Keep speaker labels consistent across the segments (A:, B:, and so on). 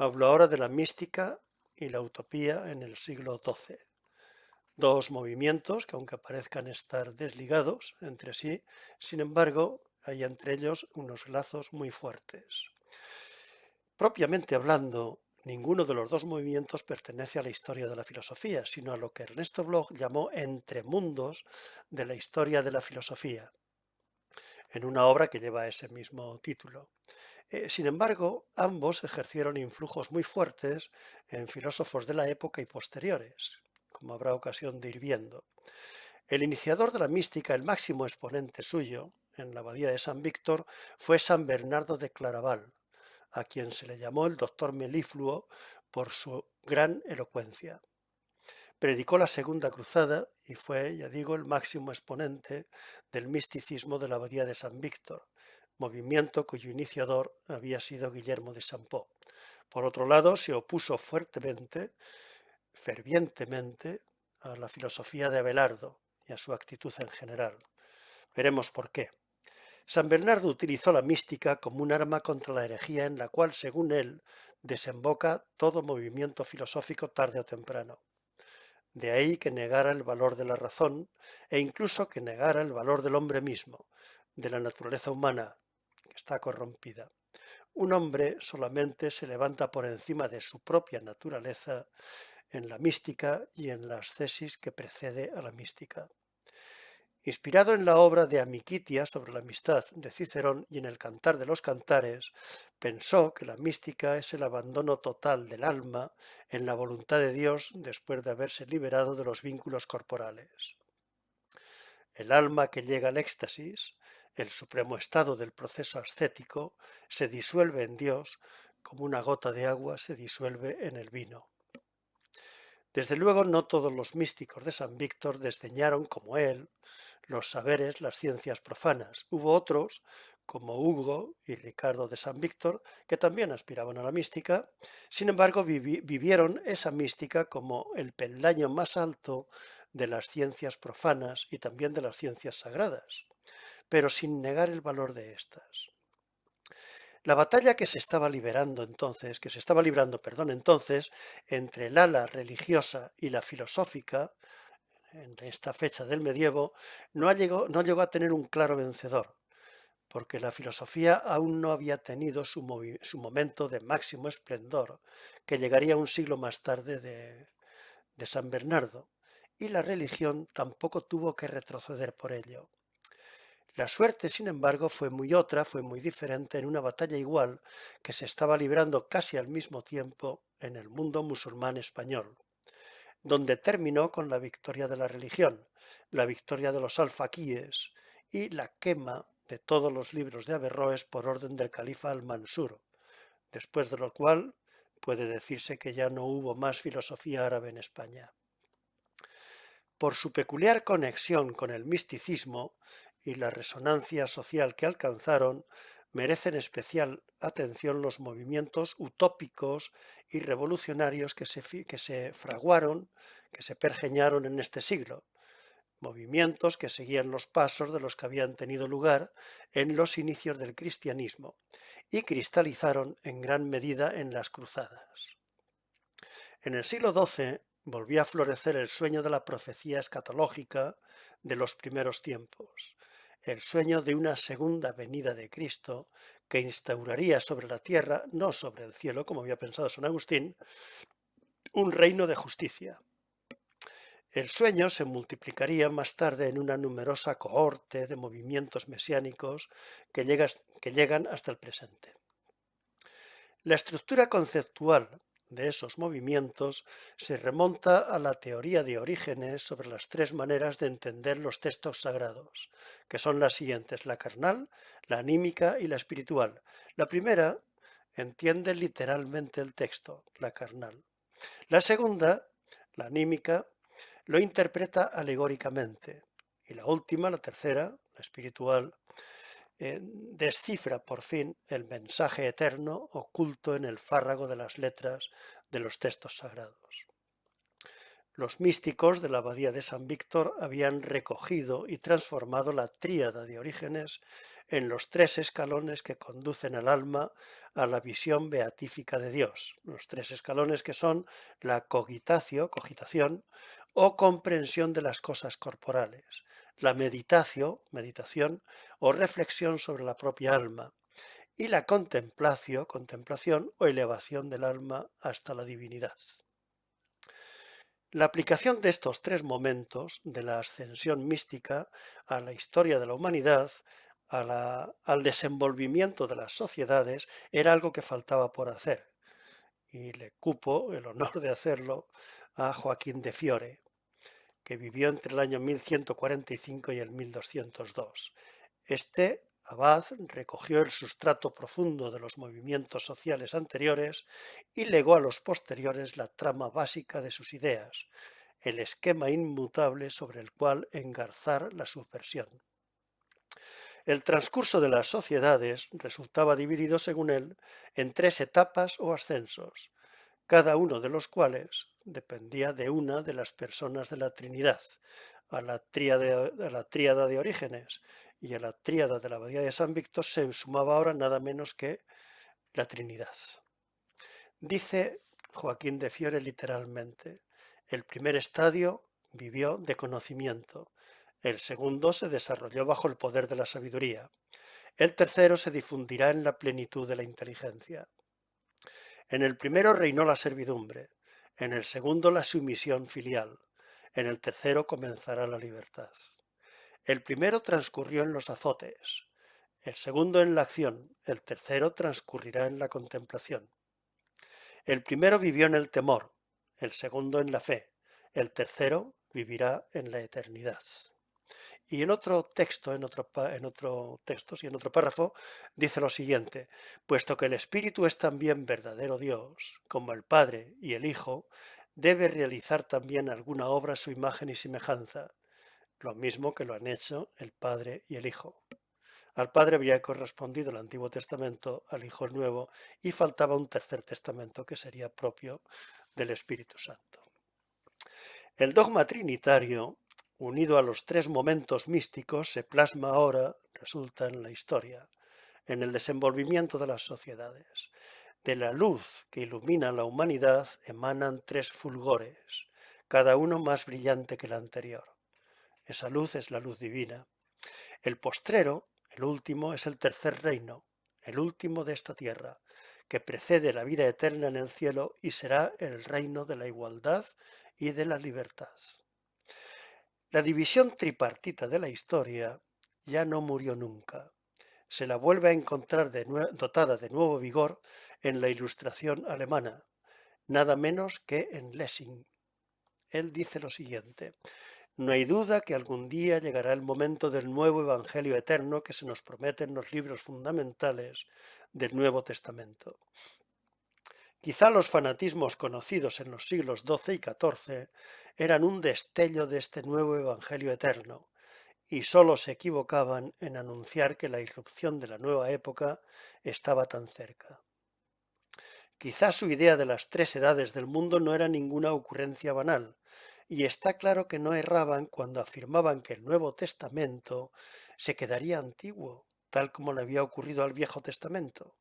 A: Hablo ahora de la mística y la utopía en el siglo XII. Dos movimientos que, aunque parezcan estar desligados entre sí, sin embargo, hay entre ellos unos lazos muy fuertes. Propiamente hablando, ninguno de los dos movimientos pertenece a la historia de la filosofía, sino a lo que Ernesto Bloch llamó entremundos de la historia de la filosofía, en una obra que lleva ese mismo título. Sin embargo, ambos ejercieron influjos muy fuertes en filósofos de la época y posteriores, como habrá ocasión de ir viendo. El iniciador de la mística, el máximo exponente suyo, en la abadía de San Víctor, fue San Bernardo de Claraval, a quien se le llamó el doctor melifluo por su gran elocuencia. Predicó la Segunda Cruzada y fue, ya digo, el máximo exponente del misticismo de la abadía de San Víctor, movimiento cuyo iniciador había sido Guillermo de Sampó. Por otro lado, se opuso fuertemente, fervientemente, a la filosofía de Abelardo y a su actitud en general. Veremos por qué. San Bernardo utilizó la mística como un arma contra la herejía en la cual, según él, desemboca todo movimiento filosófico tarde o temprano. De ahí que negara el valor de la razón e incluso que negara el valor del hombre mismo, de la naturaleza humana, que está corrompida. Un hombre solamente se levanta por encima de su propia naturaleza en la mística y en la ascesis que precede a la mística. Inspirado en la obra de Amiquitia sobre la amistad de Cicerón y en el Cantar de los Cantares, pensó que la mística es el abandono total del alma en la voluntad de Dios después de haberse liberado de los vínculos corporales. El alma que llega al éxtasis, el supremo estado del proceso ascético, se disuelve en Dios como una gota de agua se disuelve en el vino. Desde luego no todos los místicos de San Víctor desdeñaron, como él, los saberes, las ciencias profanas. Hubo otros, como Hugo y Ricardo de San Víctor, que también aspiraban a la mística, sin embargo vivieron esa mística como el peldaño más alto de las ciencias profanas y también de las ciencias sagradas, pero sin negar el valor de estas. La batalla que se estaba librando entonces, entre el ala religiosa y la filosófica, en esta fecha del medievo, no llegó a tener un claro vencedor, porque la filosofía aún no había tenido su momento de máximo esplendor, que llegaría un siglo más tarde de San Bernardo, y la religión tampoco tuvo que retroceder por ello. La suerte, sin embargo, fue muy diferente en una batalla igual que se estaba librando casi al mismo tiempo en el mundo musulmán español, donde terminó con la victoria de la religión, la victoria de los alfaquíes y la quema de todos los libros de Averroes por orden del califa al-Mansur, después de lo cual puede decirse que ya no hubo más filosofía árabe en España. Por su peculiar conexión con el misticismo y la resonancia social que alcanzaron, merecen especial atención los movimientos utópicos y revolucionarios que se fraguaron, que se pergeñaron en este siglo, movimientos que seguían los pasos de los que habían tenido lugar en los inicios del cristianismo y cristalizaron en gran medida en las cruzadas. En el siglo XII volvió a florecer el sueño de la profecía escatológica de los primeros tiempos, el sueño de una segunda venida de Cristo que instauraría sobre la tierra, no sobre el cielo, como había pensado San Agustín, un reino de justicia. El sueño se multiplicaría más tarde en una numerosa cohorte de movimientos mesiánicos que llegan hasta el presente. La estructura conceptual de esos movimientos se remonta a la teoría de Orígenes sobre las tres maneras de entender los textos sagrados, que son las siguientes: la carnal, la anímica y la espiritual. La primera entiende literalmente el texto, la carnal. La segunda, la anímica, lo interpreta alegóricamente. Y la última, la tercera, la espiritual, descifra por fin el mensaje eterno oculto en el fárrago de las letras de los textos sagrados. Los místicos de la abadía de San Víctor habían recogido y transformado la tríada de Orígenes en los tres escalones que conducen al alma a la visión beatífica de Dios. Los tres escalones que son la cogitación o comprensión de las cosas corporales, la meditación o reflexión sobre la propia alma, y la contemplación o elevación del alma hasta la divinidad. La aplicación de estos tres momentos de la ascensión mística a la historia de la humanidad, al desenvolvimiento de las sociedades, era algo que faltaba por hacer, y le cupo el honor de hacerlo a Joaquín de Fiore, que vivió entre el año 1145 y el 1202. Este abad recogió el sustrato profundo de los movimientos sociales anteriores y legó a los posteriores la trama básica de sus ideas, el esquema inmutable sobre el cual engarzar la subversión. El transcurso de las sociedades resultaba dividido, según él, en tres etapas o ascensos, cada uno de los cuales dependía de una de las personas de la Trinidad, a la tríada de Orígenes y a la tríada de la Abadía de San Víctor se sumaba ahora nada menos que la Trinidad. Dice Joaquín de Fiore literalmente: el primer estadio vivió de conocimiento, el segundo se desarrolló bajo el poder de la sabiduría, el tercero se difundirá en la plenitud de la inteligencia. En el primero reinó la servidumbre, en el segundo la sumisión filial, en el tercero comenzará la libertad. El primero transcurrió en los azotes, el segundo en la acción, el tercero transcurrirá en la contemplación. El primero vivió en el temor, el segundo en la fe, el tercero vivirá en la eternidad. Y en otro texto, en otro párrafo, dice lo siguiente: puesto que el Espíritu es también verdadero Dios, como el Padre y el Hijo, debe realizar también alguna obra a su imagen y semejanza, lo mismo que lo han hecho el Padre y el Hijo. Al Padre había correspondido el Antiguo Testamento, al Hijo el Nuevo, y faltaba un tercer testamento que sería propio del Espíritu Santo. El dogma trinitario, unido a los tres momentos místicos, se plasma ahora, resulta, en la historia, en el desenvolvimiento de las sociedades. De la luz que ilumina la humanidad emanan tres fulgores, cada uno más brillante que el anterior. Esa luz es la luz divina. El postrero, el último, es el tercer reino, el último de esta tierra, que precede la vida eterna en el cielo y será el reino de la igualdad y de la libertad. La división tripartita de la historia ya no murió nunca. Se la vuelve a encontrar dotada de nuevo vigor en la Ilustración alemana, nada menos que en Lessing. Él dice lo siguiente: no hay duda que algún día llegará el momento del nuevo Evangelio eterno que se nos promete en los libros fundamentales del Nuevo Testamento. Quizá los fanatismos conocidos en los siglos XII y XIV eran un destello de este nuevo Evangelio eterno, y sólo se equivocaban en anunciar que la irrupción de la nueva época estaba tan cerca. Quizá su idea de las tres edades del mundo no era ninguna ocurrencia banal, y está claro que no erraban cuando afirmaban que el Nuevo Testamento se quedaría antiguo, tal como le había ocurrido al Viejo Testamento.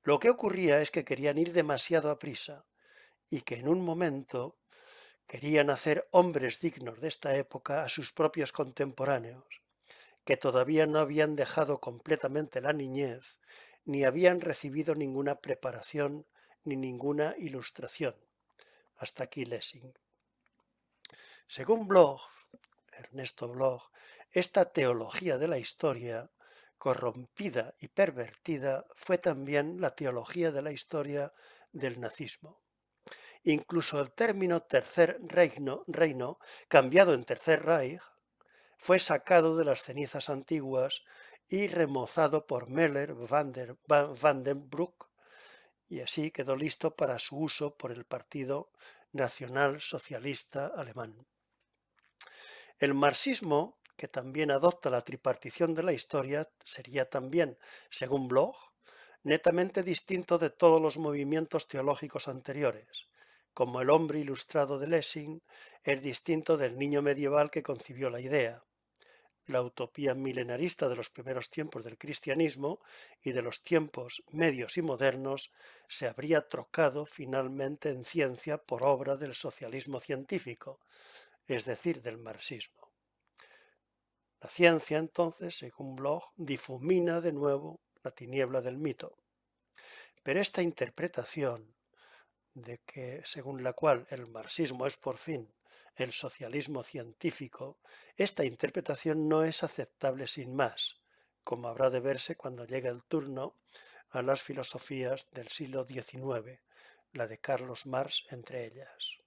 A: Lo que ocurría es que querían ir demasiado a prisa y que en un momento querían hacer hombres dignos de esta época a sus propios contemporáneos, que todavía no habían dejado completamente la niñez, ni habían recibido ninguna preparación ni ninguna ilustración. Hasta aquí Lessing. Según Bloch, Ernesto Bloch, esta teología de la historia, corrompida y pervertida, fue también la teología de la historia del nazismo. Incluso el término tercer reino, cambiado en tercer Reich, fue sacado de las cenizas antiguas y remozado por Meller van den Broek, y así quedó listo para su uso por el Partido Nacional Socialista Alemán. El marxismo, que también adopta la tripartición de la historia, sería también, según Bloch, netamente distinto de todos los movimientos teológicos anteriores. como el hombre ilustrado de Lessing, es distinto del niño medieval que concibió la idea. La utopía milenarista de los primeros tiempos del cristianismo y de los tiempos medios y modernos se habría trocado finalmente en ciencia por obra del socialismo científico, es decir, del marxismo. La ciencia, entonces, según Bloch, difumina de nuevo la tiniebla del mito. Pero esta interpretación de que, según la cual el marxismo es por fin el socialismo científico, esta interpretación no es aceptable sin más, como habrá de verse cuando llegue el turno a las filosofías del siglo XIX, la de Carlos Marx entre ellas.